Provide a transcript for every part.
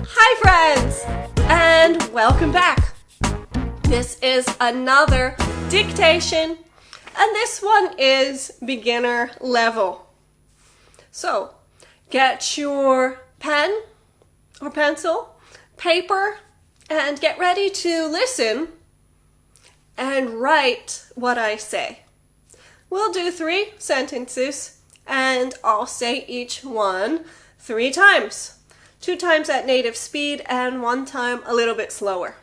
Hi friends, and welcome back. This is another dictation, and this one is beginner level. So, get your pen or pencil, paper, and get ready to listen and write what I say. We'll do 3 sentences, and I'll say each one 3 times. 2 times at native speed and 1 time a little bit slower.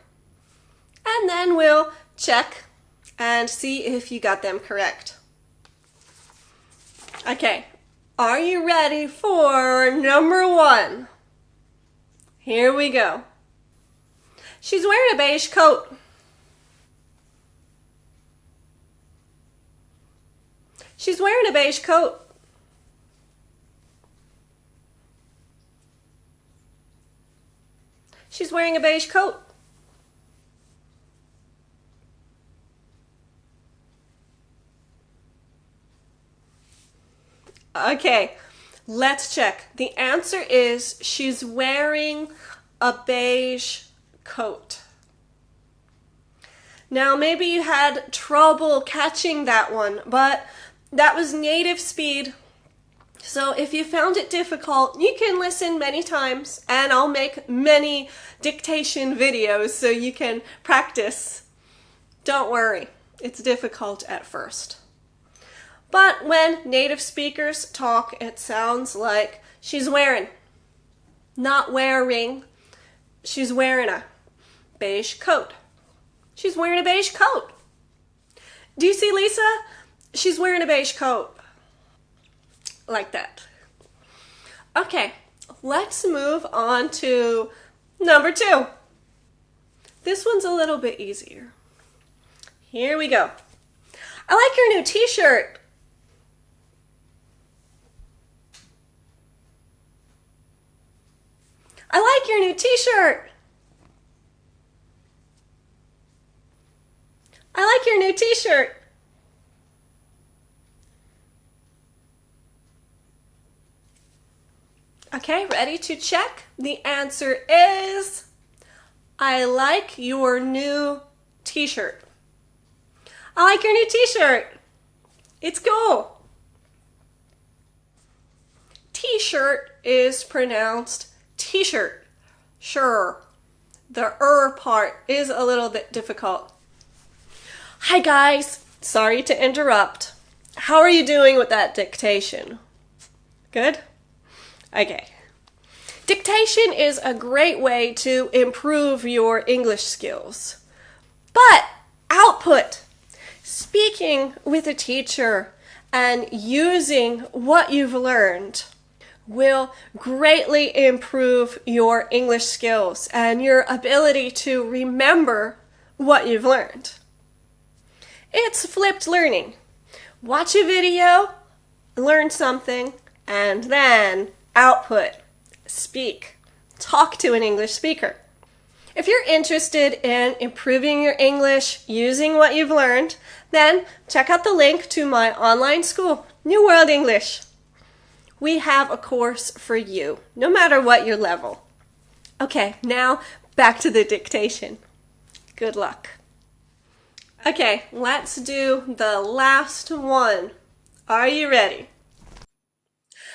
And then we'll check and see if you got them correct. Okay, are you ready for number 1? Here we go. She's wearing a beige coat. She's wearing a beige coat. She's wearing a beige coat. Okay, let's check. The answer is she's wearing a beige coat. Now, maybe you had trouble catching that one, but that was native speed. So if you found it difficult, you can listen many times, and I'll make many dictation videos so you can practice. Don't worry, it's difficult at first. But when native speakers talk, it sounds like she's wearing, not wearing. She's wearing a beige coat. She's wearing a beige coat. Do you see Lisa? She's wearing a beige coat. Like that. Okay, let's move on to number 2. This one's a little bit easier. Here we go. I like your new t-shirt. I like your new t-shirt. I like your new t-shirt. Okay, ready to check? The answer is, I like your new t-shirt. I like your new t-shirt. It's cool. T-shirt is pronounced t-shirt. Sure. The part is a little bit difficult. Hi guys, sorry to interrupt. How are you doing with that dictation? Good? Okay. Dictation is a great way to improve your English skills. But output, speaking with a teacher and using what you've learned will greatly improve your English skills and your ability to remember what you've learned. It's flipped learning. Watch a video, learn something, and then output, speak, talk to an English speaker. If you're interested in improving your English using what you've learned, then check out the link to my online school, NeWorld English. We have a course for you, no matter what your level. Okay, now back to the dictation. Good luck. Okay, let's do the last one. Are you ready?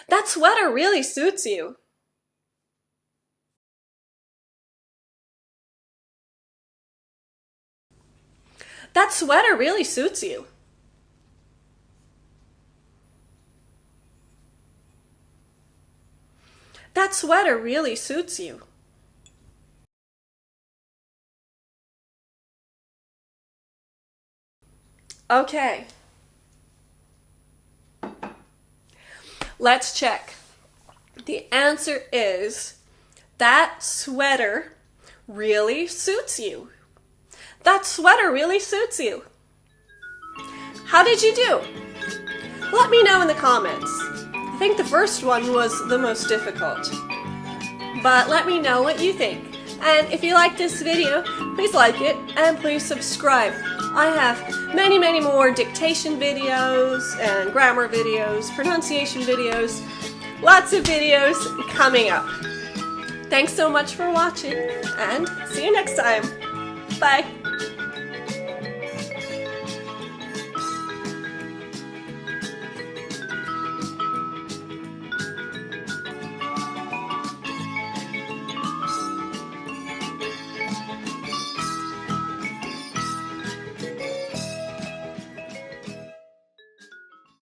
That sweater really suits you. That sweater really suits you. That sweater really suits you. Okay. Let's check. The answer is, that sweater really suits you. That sweater really suits you. How did you do? Let me know in the comments. I think the first one was the most difficult. But let me know what you think. And if you like this video, please like it and please subscribe. I have many more dictation videos and grammar videos, pronunciation videos, lots of videos coming up. Thanks so much for watching, and see you next time. Bye.